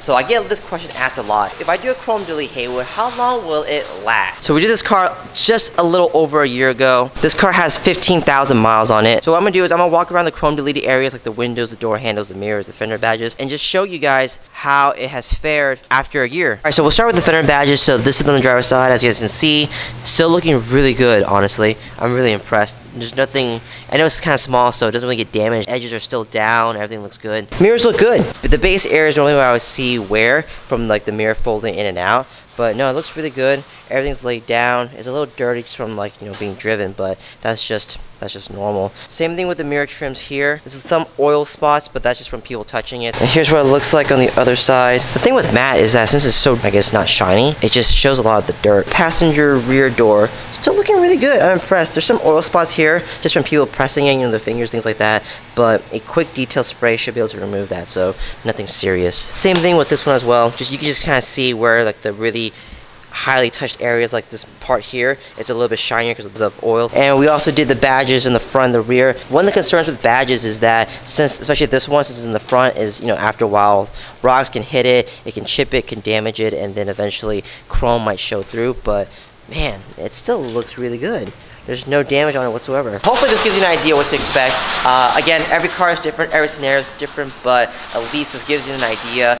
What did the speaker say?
So I get this question asked a lot. If I do a chrome delete Haywood, how long will it last? So we did this car just a little over a year ago. This car has 15,000 miles on it. So what I'm gonna do is I'm gonna walk around the chrome deleted areas like the windows, the door handles, the mirrors, the fender badges, and just show you guys how it has fared after a year. All right, so we'll start with the fender badges. So this is on the driver's side, as you guys can see. Still looking really good, honestly. I'm really impressed. There's nothing, I know it's kind of small, so it doesn't really get damaged. Edges are still down, everything looks good. Mirrors look good, but the base area is normally where I would see wear from like the mirror folding in and out. But no, it looks really good. Everything's laid down. It's a little dirty just from like, you know, being driven, but that's just normal. Same thing with the mirror trims here. There's some oil spots, but that's just from people touching it. And here's what it looks like on the other side. The thing with matte is that since it's so, I guess, not shiny, it just shows a lot of the dirt. Passenger rear door, still looking really good. I'm impressed. There's some oil spots here, just from people pressing it, you know, their fingers, things like that. But a quick detail spray should be able to remove that, so nothing serious. Same thing with this one as well. You can just kind of see where like the really highly touched areas, like this part here, it's a little bit shinier because of oil. And we also did the badges in the front and the rear. One of the concerns with badges is that since, especially this one, since it's in the front, is, you know, after a while rocks can hit it, it can chip it, can damage it, and then eventually chrome might show through. But man, it still looks really good. There's no damage on it whatsoever. Hopefully this gives you an idea what to expect. Again, every car is different, every scenario is different, but at least this gives you an idea